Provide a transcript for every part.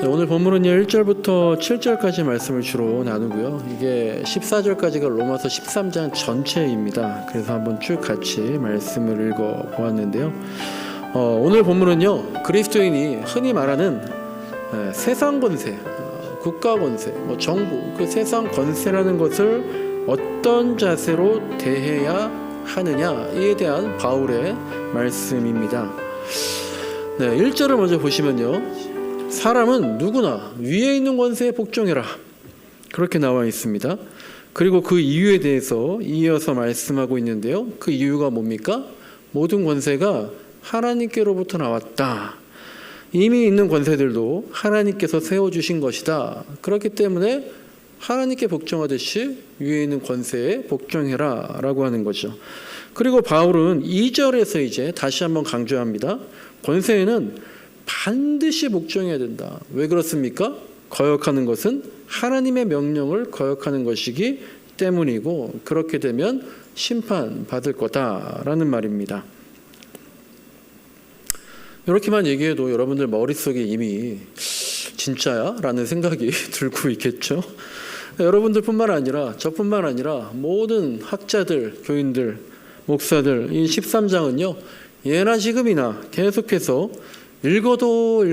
오늘 본문은요 1절부터 7절까지 말씀을 주로 나누고요. 이게 14절까지가 로마서 13장 전체입니다. 그래서 한번 쭉 같이 말씀을 읽어보았는데요. 오늘 본문은요 그리스도인이 흔히 말하는 세상 권세, 국가 권세, 정부, 그 세상 권세라는 것을 어떤 자세로 대해야 하느냐에 대한 바울의 말씀입니다. 1절을 먼저 보시면요. 사람은 누구나 위에 있는 권세에 복종해라. 그렇게 나와 있습니다. 그리고 그 이유에 대해서 이어서 말씀하고 있는데요. 그 이유가 뭡니까? 모든 권세가 하나님께로부터 나왔다. 이미 있는 권세들도 하나님께서 세워주신 것이다. 그렇기 때문에 하나님께 복종하듯이 위에 있는 권세에 복종해라 라고 하는 거죠. 그리고 바울은 2절에서 이제 다시 한번 강조합니다. 권세에는 반드시 복종해야 된다. 왜 그렇습니까? 거역하는 것은 하나님의 명령을 거역하는 것이기 때문이고 그렇게 되면 심판받을 거다라는 말입니다. 이렇게만 얘기해도 여러분들 머릿속에 이미 진짜야? 라는 생각이 들고 있겠죠. 여러분들뿐만 아니라 저뿐만 아니라 모든 학자들, 교인들, 목사들 이 13장은요 예나 지금이나 계속해서 읽어도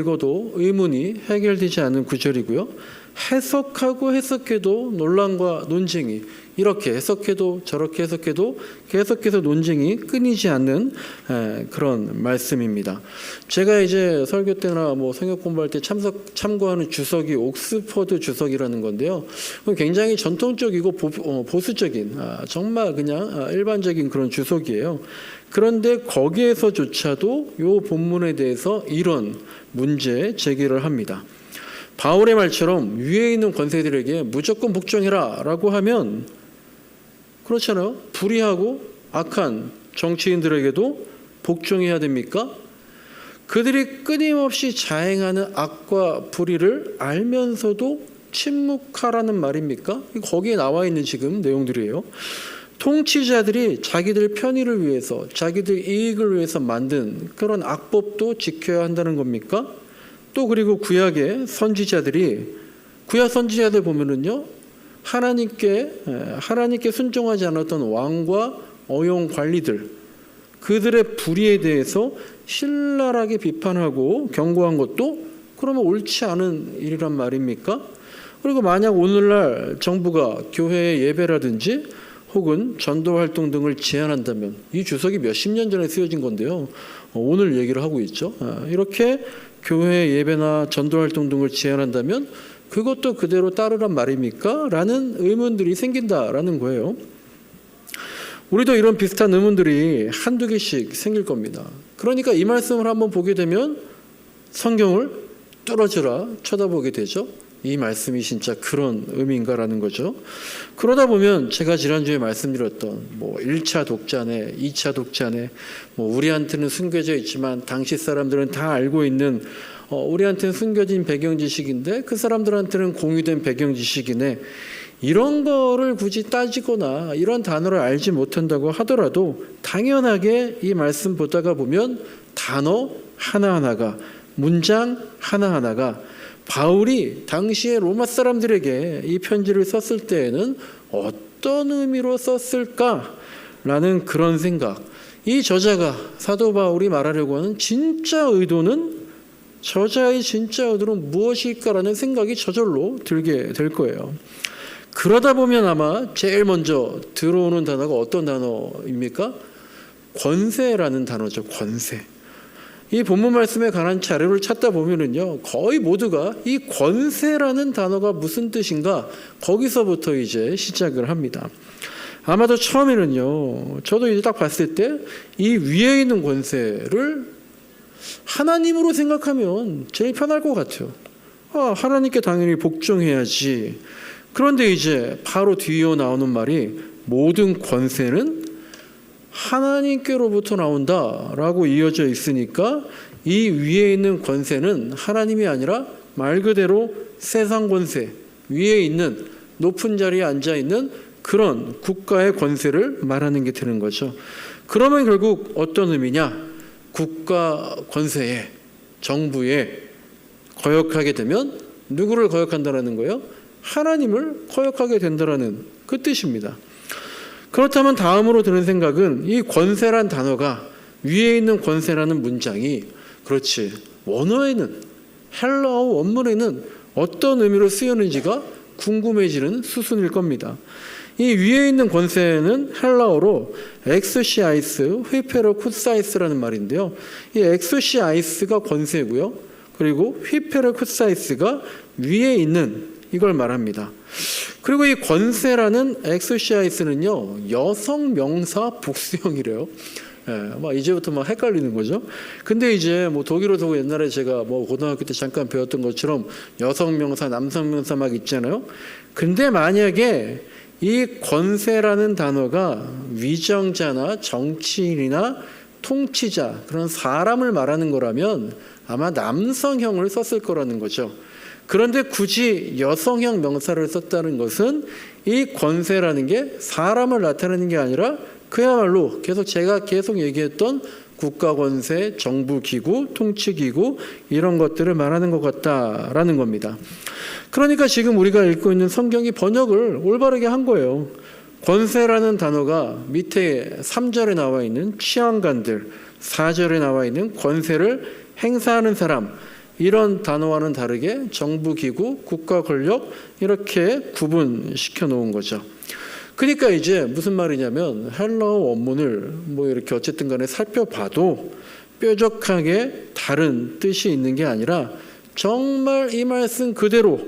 의문이 해결되지 않은 구절이고요. 해석하고 해석해도 논란과 논쟁이 이렇게 해석해도 저렇게 해석해도 계속해서 논쟁이 끊이지 않는 그런 말씀입니다. 제가 이제 설교 때나 성역 공부할 때 참고하는 주석이 옥스퍼드 주석이라는 건데요. 굉장히 전통적이고 보수적인 정말 그냥 일반적인 그런 주석이에요. 그런데 거기에서조차도 이 본문에 대해서 이런 문제 제기를 합니다. 바울의 말처럼 위에 있는 권세들에게 무조건 복종해라 라고 하면 그렇잖아요. 불의하고 악한 정치인들에게도 복종해야 됩니까? 그들이 끊임없이 자행하는 악과 불의를 알면서도 침묵하라는 말입니까? 거기에 나와 있는 지금 내용들이에요. 통치자들이 자기들 편의를 위해서 자기들 이익을 위해서 만든 그런 악법도 지켜야 한다는 겁니까? 또 그리고 구약 선지자들 보면은요 하나님께 순종하지 않았던 왕과 어용 관리들 그들의 불의에 대해서 신랄하게 비판하고 경고한 것도 그러면 옳지 않은 일이란 말입니까? 그리고 만약 오늘날 정부가 교회의 예배라든지 혹은 전도활동 등을 제한한다면 이 주석이 몇십 년 전에 쓰여진 건데요. 오늘 얘기를 하고 있죠. 이렇게 교회 예배나 전도활동 등을 제한한다면 그것도 그대로 따르란 말입니까? 라는 의문들이 생긴다라는 거예요. 우리도 이런 비슷한 의문들이 한두 개씩 생길 겁니다. 그러니까 이 말씀을 한번 보게 되면 성경을 뚫어져라 쳐다보게 되죠. 이 말씀이 진짜 그런 의미인가라는 거죠. 그러다 보면 제가 지난주에 말씀드렸던 1차 독자네, 2차 독자네, 우리한테는 숨겨져 있지만 당시 사람들은 다 알고 있는 우리한테는 숨겨진 배경 지식인데 그 사람들한테는 공유된 배경 지식이네. 이런 거를 굳이 따지거나 이런 단어를 알지 못한다고 하더라도 당연하게 이 말씀 보다가 보면 단어 하나하나가 문장 하나하나가 바울이 당시에 로마 사람들에게 이 편지를 썼을 때에는 어떤 의미로 썼을까라는 그런 생각. 이 저자가 사도 바울이 말하려고 하는 진짜 의도는 저자의 진짜 의도는 무엇일까라는 생각이 저절로 들게 될 거예요. 그러다 보면 아마 제일 먼저 들어오는 단어가 어떤 단어입니까? 권세라는 단어죠. 권세. 이 본문 말씀에 관한 자료를 찾다 보면은요, 거의 모두가 이 권세라는 단어가 무슨 뜻인가 거기서부터 이제 시작을 합니다. 아마도 처음에는요, 저도 이제 딱 봤을 때 이 위에 있는 권세를 하나님으로 생각하면 제일 편할 것 같아요. 하나님께 당연히 복종해야지. 그런데 이제 바로 뒤에 나오는 말이 모든 권세는 하나님께로부터 나온다라고 이어져 있으니까 이 위에 있는 권세는 하나님이 아니라 말 그대로 세상 권세, 위에 있는 높은 자리에 앉아 있는 그런 국가의 권세를 말하는 게 되는 거죠. 그러면 결국 어떤 의미냐? 국가 권세에, 정부에 거역하게 되면 누구를 거역한다라는 거예요? 하나님을 거역하게 된다라는 그 뜻입니다. 그렇다면 다음으로 드는 생각은 이 권세란 단어가, 위에 있는 권세라는 문장이, 그렇지, 원어에는, 헬라어 원문에는 어떤 의미로 쓰였는지가 궁금해지는 수순일 겁니다. 이 위에 있는 권세는 헬라어로 엑소시아이스, 휘페르쿠사이스라는 말인데요. 이 엑소시아이스가 권세고요. 그리고 휘페르쿠사이스가 위에 있는 이걸 말합니다. 그리고 이 권세라는 엑소시아이스는요, 여성 명사 복수형이래요. 막 이제부터 막 헷갈리는 거죠. 근데 이제 뭐 독일어도 옛날에 제가 뭐 고등학교 때 잠깐 배웠던 것처럼 여성 명사, 남성 명사 막 있잖아요. 근데 만약에 이 권세라는 단어가 위정자나 정치인이나 통치자, 그런 사람을 말하는 거라면 아마 남성형을 썼을 거라는 거죠. 그런데 굳이 여성형 명사를 썼다는 것은 이 권세라는 게 사람을 나타내는 게 아니라 그야말로 제가 계속 얘기했던 국가 권세, 정부 기구, 통치 기구, 이런 것들을 말하는 것 같다라는 겁니다. 그러니까 지금 우리가 읽고 있는 성경이 번역을 올바르게 한 거예요. 권세라는 단어가 밑에 3절에 나와 있는 취한관들, 4절에 나와 있는 권세를 행사하는 사람, 이런 단어와는 다르게 정부 기구, 국가 권력, 이렇게 구분시켜 놓은 거죠. 그러니까 이제 무슨 말이냐면 헬라어 원문을 뭐 이렇게 어쨌든 간에 살펴봐도 뾰족하게 다른 뜻이 있는 게 아니라 정말 이 말씀 그대로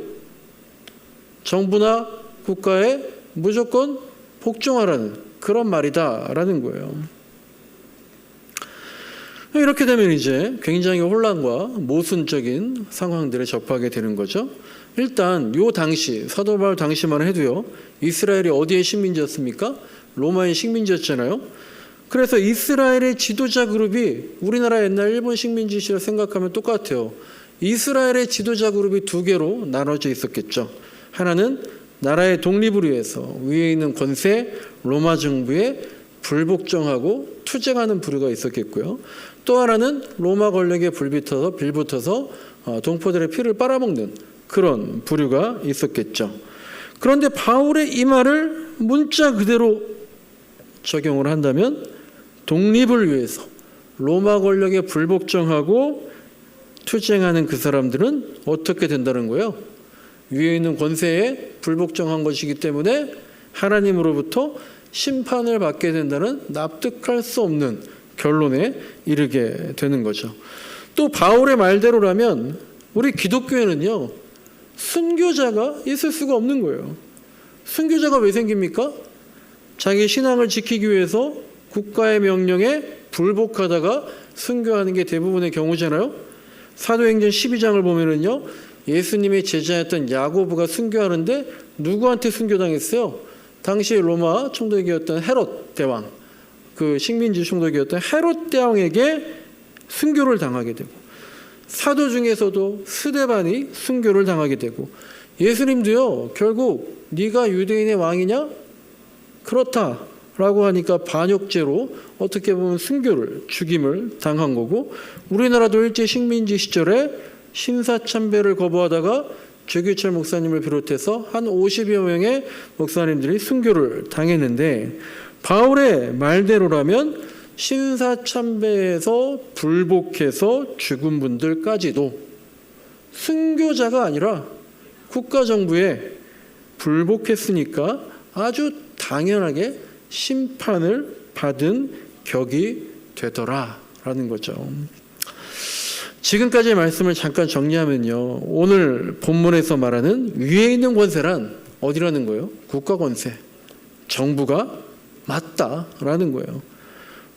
정부나 국가에 무조건 복종하라는 그런 말이다라는 거예요. 이렇게 되면 이제 굉장히 혼란과 모순적인 상황들에 접하게 되는 거죠. 일단 요 당시, 사도 바울 당시만 해도요, 이스라엘이 어디의 식민지였습니까? 로마의 식민지였잖아요. 그래서 이스라엘의 지도자 그룹이 우리나라 옛날 일본 식민지 시절 생각하면 똑같아요. 이스라엘의 지도자 그룹이 두 개로 나눠져 있었겠죠. 하나는 나라의 독립을 위해서 위에 있는 권세, 로마 정부에 불복종하고 투쟁하는 부류가 있었겠고요. 또 하나는 로마 권력에 빌붙어서 동포들의 피를 빨아먹는 그런 부류가 있었겠죠. 그런데 바울의 이 말을 문자 그대로 적용을 한다면 독립을 위해서 로마 권력에 불복종하고 투쟁하는 그 사람들은 어떻게 된다는 거예요? 위에 있는 권세에 불복종한 것이기 때문에 하나님으로부터 심판을 받게 된다는 납득할 수 없는 결론에 이르게 되는 거죠. 또 바울의 말대로라면 우리 기독교에는요, 순교자가 있을 수가 없는 거예요. 순교자가 왜 생깁니까? 자기 신앙을 지키기 위해서 국가의 명령에 불복하다가 순교하는 게 대부분의 경우잖아요. 사도행전 12장을 보면은요, 예수님의 제자였던 야고보가 순교하는데 누구한테 순교당했어요? 당시 로마 총독이었던 헤롯 대왕, 그 식민지 총독이었던 헤롯 대왕에게 순교를 당하게 되고, 사도 중에서도 스데반이 순교를 당하게 되고, 예수님도요, 결국 네가 유대인의 왕이냐? 그렇다라고 하니까 반역죄로 어떻게 보면 순교를, 죽임을 당한 거고, 우리나라도 일제 식민지 시절에 신사참배를 거부하다가 최규철 목사님을 비롯해서 한 50여 명의 목사님들이 순교를 당했는데, 바울의 말대로라면 신사참배에서 불복해서 죽은 분들까지도 순교자가 아니라 국가정부에 불복했으니까 아주 당연하게 심판을 받은 격이 되더라라는 거죠. 지금까지의 말씀을 잠깐 정리하면요, 오늘 본문에서 말하는 위에 있는 권세란 어디라는 거예요? 국가 권세, 정부가 맞다라는 거예요.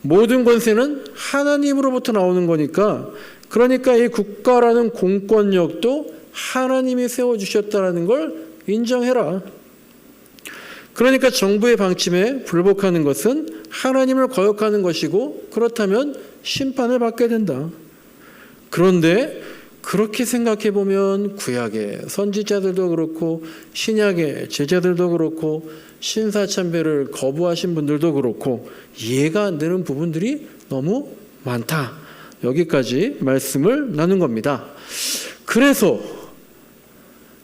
모든 권세는 하나님으로부터 나오는 거니까, 그러니까 이 국가라는 공권력도 하나님이 세워주셨다는 걸 인정해라. 그러니까 정부의 방침에 불복하는 것은 하나님을 거역하는 것이고, 그렇다면 심판을 받게 된다. 그런데 그렇게 생각해 보면 구약의 선지자들도 그렇고 신약의 제자들도 그렇고 신사참배를 거부하신 분들도 그렇고 이해가 안 되는 부분들이 너무 많다. 여기까지 말씀을 나눈 겁니다. 그래서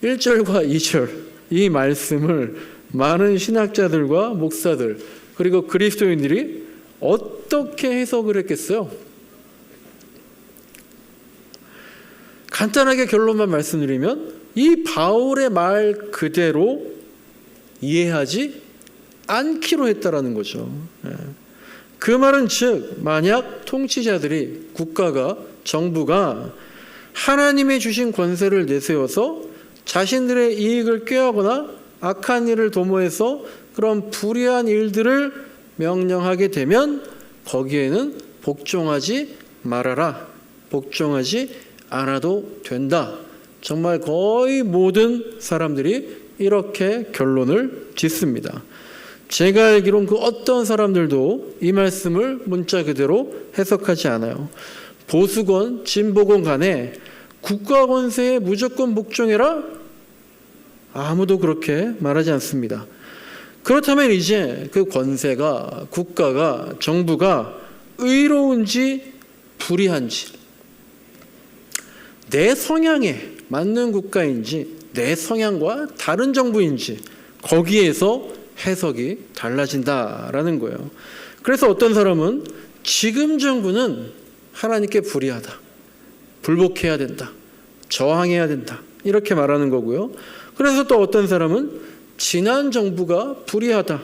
1절과 2절 이 말씀을 많은 신학자들과 목사들 그리고 그리스도인들이 어떻게 해석을 했겠어요? 간단하게 결론만 말씀드리면 이 바울의 말 그대로 이해하지 않기로 했다라는 거죠. 그 말은 즉 만약 통치자들이 국가가 정부가 하나님의 주신 권세를 내세워서 자신들의 이익을 꾀하거나 악한 일을 도모해서 그런 불의한 일들을 명령하게 되면 거기에는 복종하지 말아라. 복종하지 않아도 된다. 정말 거의 모든 사람들이 이렇게 결론을 짓습니다. 제가 알기로는 그 어떤 사람들도 이 말씀을 문자 그대로 해석하지 않아요. 보수건, 진보건 간에 국가 권세에 무조건 복종해라? 아무도 그렇게 말하지 않습니다. 그렇다면 이제 그 권세가, 국가가, 정부가 의로운지 불의한지, 내 성향에 맞는 국가인지, 내 성향과 다른 정부인지, 거기에서 해석이 달라진다라는 거예요. 그래서 어떤 사람은 지금 정부는 하나님께 불의하다, 불복해야 된다, 저항해야 된다, 이렇게 말하는 거고요. 그래서 또 어떤 사람은 지난 정부가 불의하다,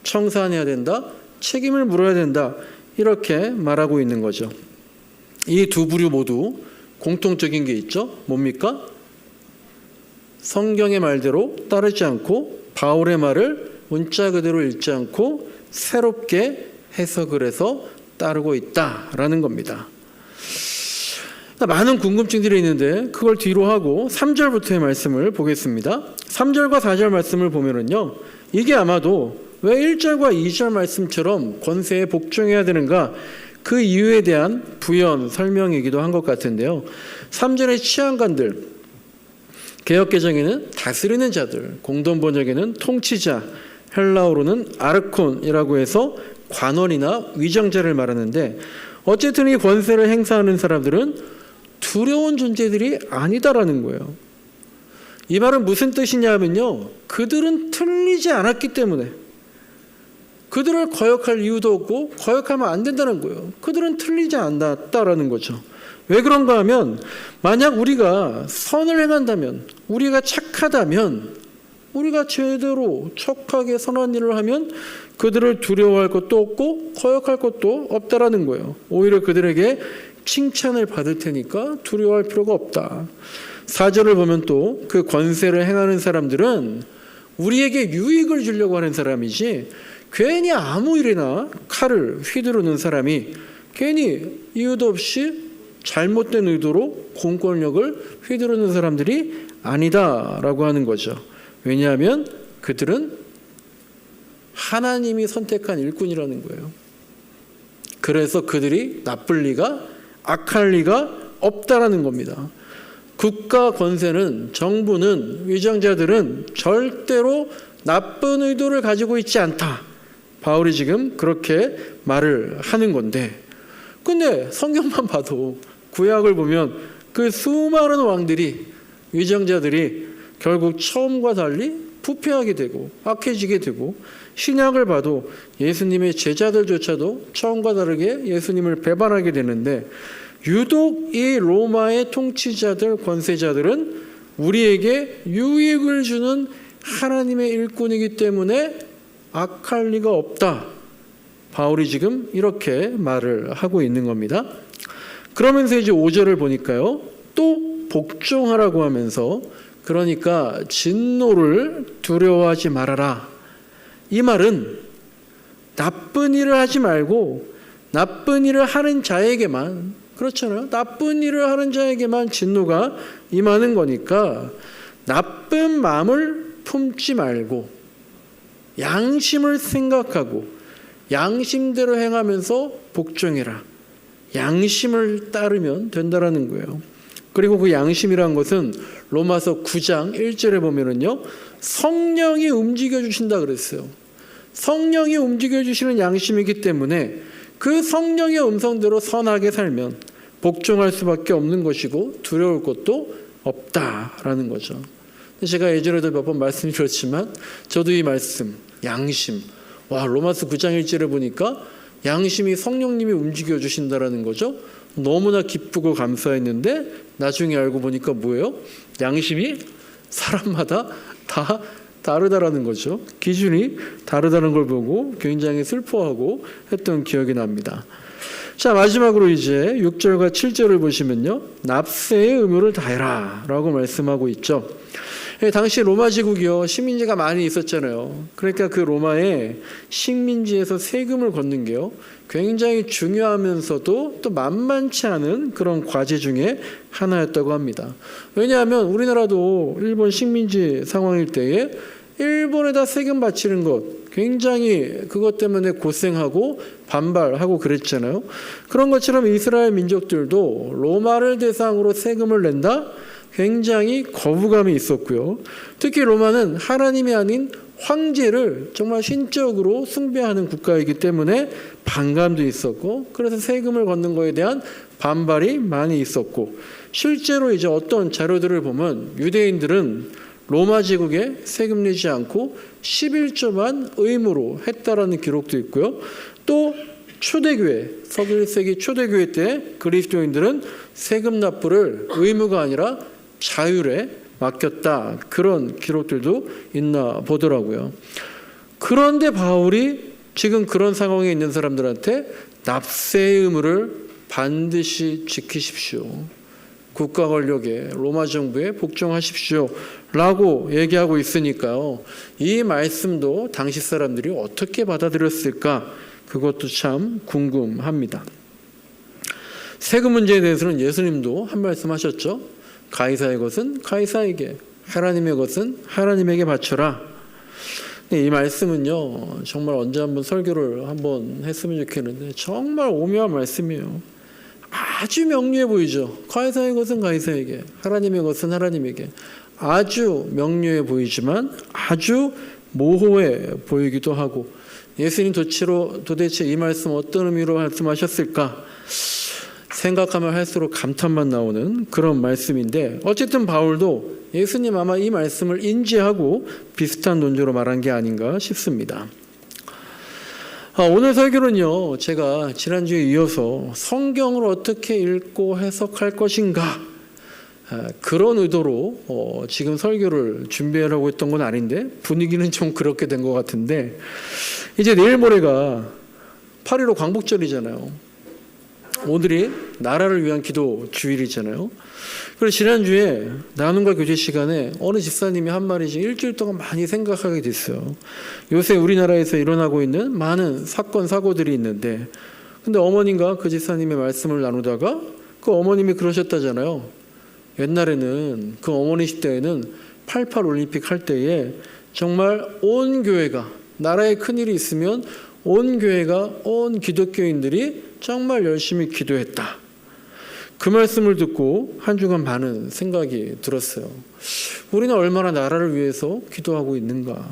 청산해야 된다, 책임을 물어야 된다, 이렇게 말하고 있는 거죠. 이 두 부류 모두 공통적인 게 있죠. 뭡니까? 성경의 말대로 따르지 않고 바울의 말을 문자 그대로 읽지 않고 새롭게 해석을 해서 따르고 있다라는 겁니다. 많은 궁금증들이 있는데 그걸 뒤로 하고 3절부터의 말씀을 보겠습니다. 3절과 4절 말씀을 보면은요, 이게 아마도 왜 1절과 2절 말씀처럼 권세에 복종해야 되는가, 그 이유에 대한 부연 설명이기도 한 것 같은데요. 3절의 치안관들, 개역개정에는 다스리는 자들, 공동번역에는 통치자, 헬라어로는 아르콘이라고 해서 관원이나 위정자를 말하는데, 어쨌든 이 권세를 행사하는 사람들은 두려운 존재들이 아니다라는 거예요. 이 말은 무슨 뜻이냐면요, 그들은 틀리지 않았기 때문에 그들을 거역할 이유도 없고 거역하면 안 된다는 거예요. 그들은 틀리지 않았다라는 거죠. 왜 그런가 하면, 만약 우리가 선을 행한다면, 우리가 착하다면, 우리가 제대로 척하게 선한 일을 하면 그들을 두려워할 것도 없고 거역할 것도 없다라는 거예요. 오히려 그들에게 칭찬을 받을 테니까 두려워할 필요가 없다. 4절을 보면 또 그 권세를 행하는 사람들은 우리에게 유익을 주려고 하는 사람이지, 괜히 아무 일이나 칼을 휘두르는 사람이 괜히 이유도 없이 잘못된 의도로 공권력을 휘두르는 사람들이 아니다라고 하는 거죠. 왜냐하면 그들은 하나님이 선택한 일꾼이라는 거예요. 그래서 그들이 나쁠 리가, 악할 리가 없다라는 겁니다. 국가 권세는, 정부는, 위정자들은 절대로 나쁜 의도를 가지고 있지 않다. 바울이 지금 그렇게 말을 하는 건데, 근데 성경만 봐도, 구약을 보면 그 수많은 왕들이, 위정자들이 결국 처음과 달리 부패하게 되고 악해지게 되고, 신약을 봐도 예수님의 제자들조차도 처음과 다르게 예수님을 배반하게 되는데, 유독 이 로마의 통치자들, 권세자들은 우리에게 유익을 주는 하나님의 일꾼이기 때문에 악할 리가 없다. 바울이 지금 이렇게 말을 하고 있는 겁니다. 그러면서 이제 5절을 보니까요, 또 복종하라고 하면서, 그러니까 진노를 두려워하지 말아라. 이 말은 나쁜 일을 하지 말고 나쁜 일을 하는 자에게만, 그렇잖아요, 나쁜 일을 하는 자에게만 진노가 임하는 거니까 나쁜 마음을 품지 말고 양심을 생각하고 양심대로 행하면서 복종해라. 양심을 따르면 된다라는 거예요. 그리고 그 양심이란 것은 로마서 9장 1절에 보면은요, 성령이 움직여 주신다 그랬어요. 성령이 움직여 주시는 양심이기 때문에 그 성령의 음성대로 선하게 살면 복종할 수밖에 없는 것이고 두려울 것도 없다라는 거죠. 제가 예전에도 몇 번 말씀드렸지만 저도 이 말씀, 양심, 로마서 9장 1절에 보니까 양심이 성령님이 움직여 주신다라는 거죠. 너무나 기쁘고 감사했는데 나중에 알고 보니까 뭐예요? 양심이 사람마다 다 다르다라는 거죠. 기준이 다르다는 걸 보고 굉장히 슬퍼하고 했던 기억이 납니다. 자, 마지막으로 이제 6절과 7절을 보시면요, 납세의 의무를 다해라 라고 말씀하고 있죠. 당시 로마 제국이요, 식민지가 많이 있었잖아요. 그러니까 그 로마의 식민지에서 세금을 걷는 게요, 굉장히 중요하면서도 또 만만치 않은 그런 과제 중에 하나였다고 합니다. 왜냐하면 우리나라도 일본 식민지 상황일 때에 일본에다 세금 바치는 것 굉장히 그것 때문에 고생하고 반발하고 그랬잖아요. 그런 것처럼 이스라엘 민족들도 로마를 대상으로 세금을 낸다? 굉장히 거부감이 있었고요. 특히 로마는 하나님이 아닌 황제를 정말 신적으로 숭배하는 국가이기 때문에 반감도 있었고, 그래서 세금을 걷는 것에 대한 반발이 많이 있었고, 실제로 이제 어떤 자료들을 보면 유대인들은 로마 제국에 세금 내지 않고 11조만 의무로 했다라는 기록도 있고요. 또 초대교회, 서기 1세기 초대교회 때 그리스도인들은 세금 납부를 의무가 아니라 자율에 맡겼다, 그런 기록들도 있나 보더라고요. 그런데 바울이 지금 그런 상황에 있는 사람들한테 납세의 의무를 반드시 지키십시오, 국가 권력에, 로마 정부에 복종하십시오 라고 얘기하고 있으니까요, 이 말씀도 당시 사람들이 어떻게 받아들였을까, 그것도 참 궁금합니다. 세금 문제에 대해서는 예수님도 한 말씀 하셨죠. 가이사의 것은 가이사에게, 하나님의 것은 하나님에게 바쳐라. 이 말씀은요, 정말 언제 한번 설교를 한번 했으면 좋겠는데 정말 오묘한 말씀이에요. 아주 명료해 보이죠. 가이사의 것은 가이사에게, 하나님의 것은 하나님에게. 아주 명료해 보이지만 아주 모호해 보이기도 하고, 예수님 도대체 이 말씀 어떤 의미로 말씀하셨을까 생각하면 할수록 감탄만 나오는 그런 말씀인데, 어쨌든 바울도 예수님 아마 이 말씀을 인지하고 비슷한 논조로 말한 게 아닌가 싶습니다. 오늘 설교는요, 제가 지난주에 이어서 성경을 어떻게 읽고 해석할 것인가, 그런 의도로 지금 설교를 준비하려고 했던 건 아닌데 분위기는 좀 그렇게 된 것 같은데, 이제 내일 모레가 8.15 광복절이잖아요. 오늘이 나라를 위한 기도 주일이잖아요. 그래서 지난주에 나눔과 교제 시간에 어느 집사님이 한 말이 지금 일주일 동안 많이 생각하게 됐어요. 요새 우리나라에서 일어나고 있는 많은 사건 사고들이 있는데, 근데 어머님과 그 집사님의 말씀을 나누다가 그 어머님이 그러셨다잖아요. 옛날에는, 그 어머니 시대에는 88 올림픽 할 때에 정말 온 교회가, 나라에 큰일이 있으면 온 교회가, 온 기독교인들이 정말 열심히 기도했다. 그 말씀을 듣고 한 주간 반은 생각이 들었어요. 우리는 얼마나 나라를 위해서 기도하고 있는가.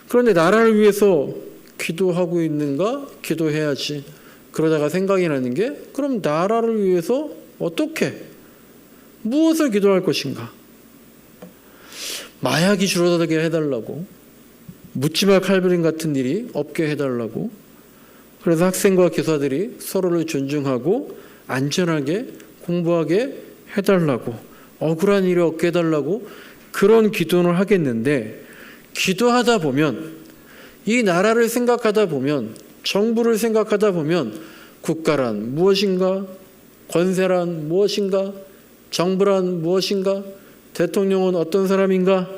그런데 나라를 위해서 기도하고 있는가? 기도해야지. 그러다가 생각이 나는 게, 그럼 나라를 위해서 어떻게, 무엇을 기도할 것인가? 마약이 줄어들게 해달라고, 묻지마 칼빈 같은 일이 없게 해달라고, 그래서 학생과 교사들이 서로를 존중하고 안전하게 공부하게 해달라고, 억울한 일이 없게 해달라고, 그런 기도를 하겠는데, 기도하다 보면, 이 나라를 생각하다 보면, 정부를 생각하다 보면, 국가란 무엇인가, 권세란 무엇인가, 정부란 무엇인가, 대통령은 어떤 사람인가,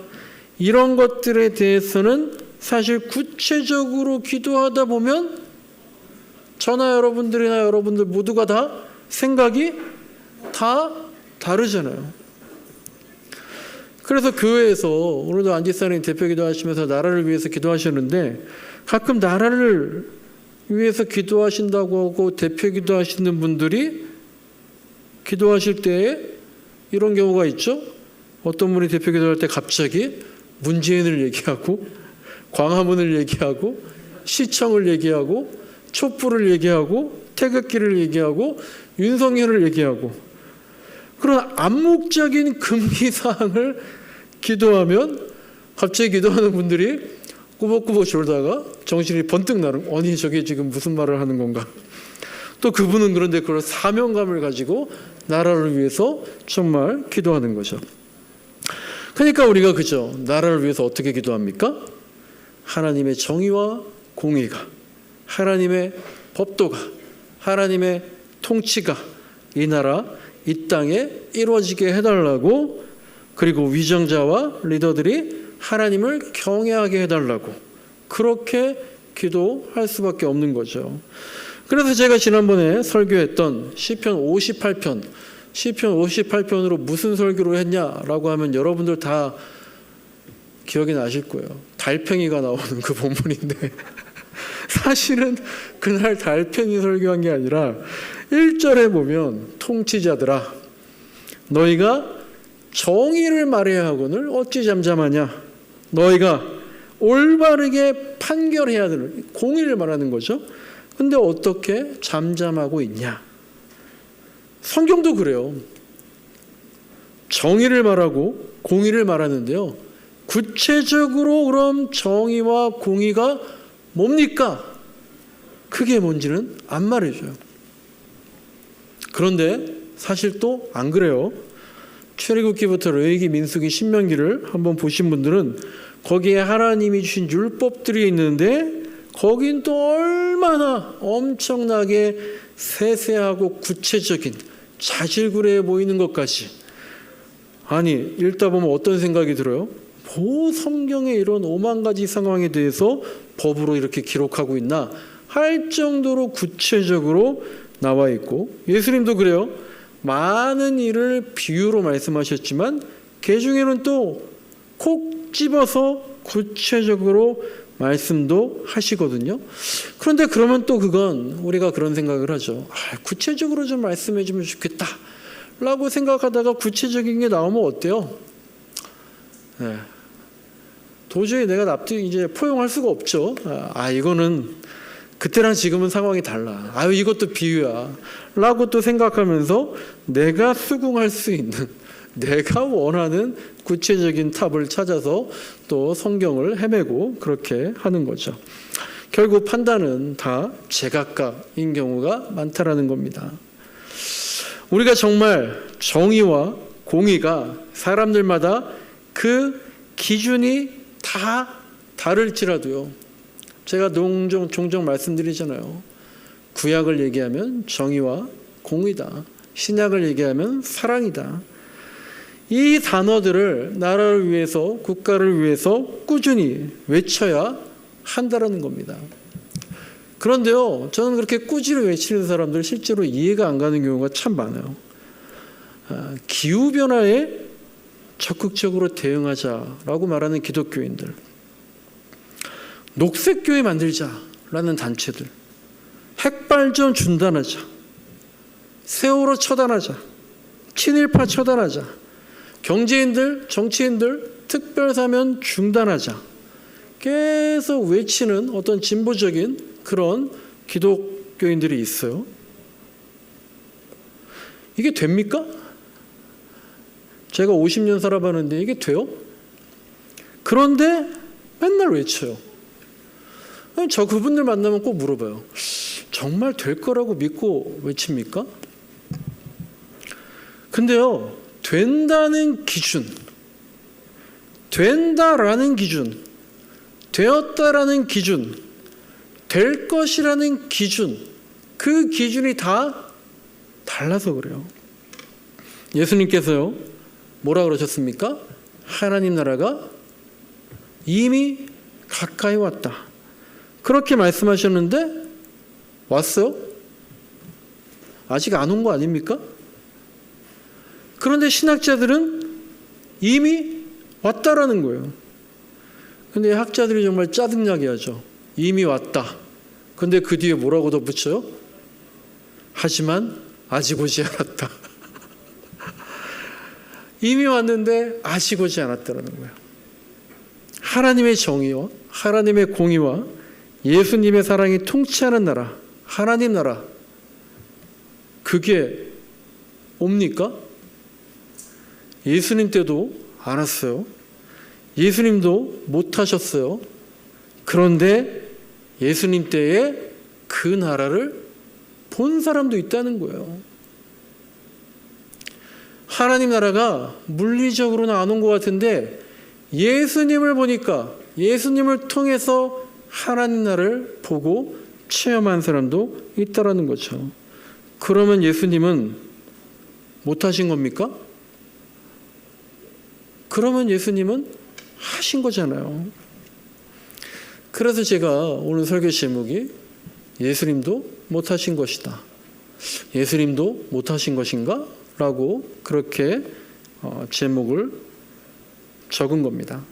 이런 것들에 대해서는 사실 구체적으로 기도하다 보면 저나 여러분들이나 여러분들 모두가 다 생각이 다 다르잖아요. 그래서 교회에서 오늘도 안지사님 대표 기도하시면서 나라를 위해서 기도하셨는데, 가끔 나라를 위해서 기도하신다고 하고 대표 기도하시는 분들이 기도하실 때에 이런 경우가 있죠. 어떤 분이 대표 기도할 때 갑자기 문재인을 얘기하고 광화문을 얘기하고 시청을 얘기하고 촛불을 얘기하고 태극기를 얘기하고 윤석열을 얘기하고 그런 암묵적인 금기사항을 기도하면 갑자기 기도하는 분들이 꾸벅꾸벅 졸다가 정신이 번뜩 나는, 아니 저게 지금 무슨 말을 하는 건가. 또 그분은 그런데 그런 사명감을 가지고 나라를 위해서 정말 기도하는 거죠. 그러니까 우리가 그죠, 나라를 위해서 어떻게 기도합니까? 하나님의 정의와 공의가, 하나님의 법도가, 하나님의 통치가 이 나라, 이 땅에 이루어지게 해달라고, 그리고 위정자와 리더들이 하나님을 경외하게 해달라고, 그렇게 기도할 수밖에 없는 거죠. 그래서 제가 지난번에 설교했던 시편 58편, 시편 58편으로 무슨 설교를 했냐라고 하면 여러분들 다 기억이 나실 거예요. 달팽이가 나오는 그 본문인데 사실은 그날 달팽이 설교한 게 아니라 1절에 보면 통치자들아 너희가 정의를 말해야 하거늘 어찌 잠잠하냐, 너희가 올바르게 판결해야 되는 공의를 말하는 거죠. 근데 어떻게 잠잠하고 있냐. 성경도 그래요. 정의를 말하고 공의를 말하는데요, 구체적으로 그럼 정의와 공의가 뭡니까? 그게 뭔지는 안 말해줘요. 그런데 사실 또 안 그래요. 출애굽기부터 레위기, 민수기, 신명기를 한번 보신 분들은 거기에 하나님이 주신 율법들이 있는데 거긴 또 얼마나 엄청나게 세세하고 구체적인 자질구레해 보이는 것까지. 아니 읽다 보면 어떤 생각이 들어요? 뭐 성경에 이런 5만 가지 상황에 대해서 법으로 이렇게 기록하고 있나 할 정도로 구체적으로 나와 있고, 예수님도 그래요. 많은 일을 비유로 말씀하셨지만 그 중에는 또 콕 집어서 구체적으로 말씀도 하시거든요. 그런데 그러면 또 그건 우리가 그런 생각을 하죠. 구체적으로 좀 말씀해 주면 좋겠다 라고 생각하다가 구체적인 게 나오면 어때요? 네. 도저히 내가 이제 포용할 수가 없죠. 이거는 그때랑 지금은 상황이 달라. 이것도 비유야 라고 또 생각하면서 내가 수긍할 수 있는, 내가 원하는 구체적인 탑을 찾아서 또 성경을 헤매고 그렇게 하는 거죠. 결국 판단은 다 제각각인 경우가 많다라는 겁니다. 우리가 정말 정의와 공의가 사람들마다 그 기준이 다 다를지라도요, 제가 종종 말씀드리잖아요. 구약을 얘기하면 정의와 공의다. 신약을 얘기하면 사랑이다. 이 단어들을 나라를 위해서, 국가를 위해서 꾸준히 외쳐야 한다라는 겁니다. 그런데요, 저는 그렇게 꾸준히 외치는 사람들 실제로 이해가 안 가는 경우가 참 많아요. 기후변화에 적극적으로 대응하자라고 말하는 기독교인들, 녹색교회 만들자라는 단체들, 핵발전 중단하자, 세월호 처단하자, 친일파 처단하자, 경제인들, 정치인들 특별사면 중단하자, 계속 외치는 어떤 진보적인 그런 기독교인들이 있어요. 이게 됩니까? 제가 50년 살아봤는데 이게 돼요? 그런데 맨날 외쳐요. 저 그분들 만나면 꼭 물어봐요. 정말 될 거라고 믿고 외칩니까? 근데요, 된다는 기준, 된다라는 기준, 되었다라는 기준, 될 것이라는 기준, 그 기준이 다 달라서 그래요. 예수님께서요, 뭐라 그러셨습니까? 하나님 나라가 이미 가까이 왔다. 그렇게 말씀하셨는데 왔어요? 아직 안 온 거 아닙니까? 그런데 신학자들은 이미 왔다라는 거예요. 근데 학자들이 정말 짜증나게 하죠. 이미 왔다. 근데 그 뒤에 뭐라고 덧붙여요? 하지만 아직 오지 않았다. 이미 왔는데 아직 오지 않았다는 거예요. 하나님의 정의와 하나님의 공의와 예수님의 사랑이 통치하는 나라, 하나님 나라, 그게 옵니까? 예수님 때도 안 왔어요. 예수님도 못하셨어요. 그런데 예수님 때에 그 나라를 본 사람도 있다는 거예요. 하나님 나라가 물리적으로는 안 온 것 같은데 예수님을 보니까 예수님을 통해서 하나님 나라를 보고 체험한 사람도 있다라는 거죠. 그러면 예수님은 못하신 겁니까? 그러면 예수님은 하신 거잖아요. 그래서 제가 오늘 설교 제목이 예수님도 못하신 것이다. 예수님도 못하신 것인가? 라고 그렇게 제목을 적은 겁니다.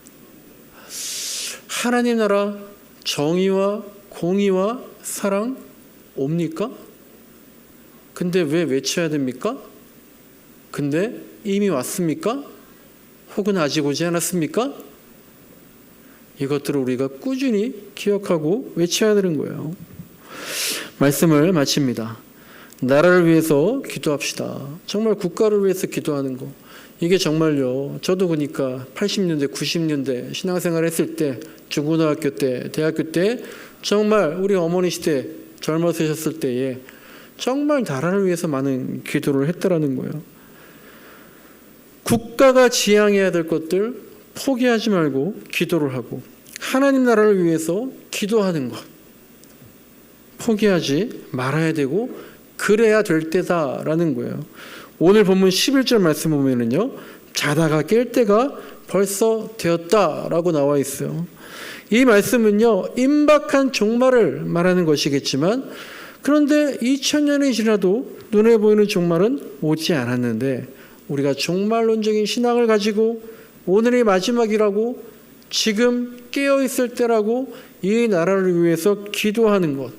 하나님 나라 정의와 공의와 사랑 옵니까? 근데 왜 외쳐야 됩니까? 근데 이미 왔습니까? 혹은 아직 오지 않았습니까? 이것들을 우리가 꾸준히 기억하고 외쳐야 되는 거예요. 말씀을 마칩니다. 나라를 위해서 기도합시다. 정말 국가를 위해서 기도하는 거. 이게 정말요. 저도 그러니까 80년대, 90년대 신앙생활 했을 때, 중고등학교 때, 대학교 때 정말 우리 어머니 시대 젊어서셨을 때에 정말 나라를 위해서 많은 기도를 했다라는 거예요. 국가가 지향해야 될 것들 포기하지 말고 기도를 하고 하나님 나라를 위해서 기도하는 것 포기하지 말아야 되고 그래야 될 때다라는 거예요. 오늘 본문 11절 말씀 보면은요, 자다가 깰 때가 벌써 되었다라고 나와 있어요. 이 말씀은요, 임박한 종말을 말하는 것이겠지만, 그런데 2000년이 지나도 눈에 보이는 종말은 오지 않았는데, 우리가 종말론적인 신앙을 가지고 오늘이 마지막이라고 지금 깨어있을 때라고 이 나라를 위해서 기도하는 것,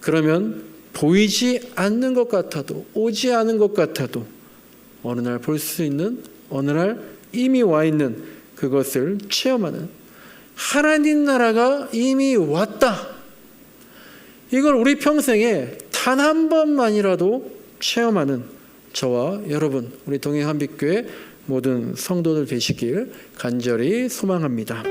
그러면 보이지 않는 것 같아도 오지 않은 것 같아도 어느 날 볼 수 있는, 어느 날 이미 와 있는 그것을 체험하는 하나님 나라가 이미 왔다. 이걸 우리 평생에 단 한 번만이라도 체험하는 저와 여러분, 우리 동행 한빛교회 모든 성도들 되시길 간절히 소망합니다.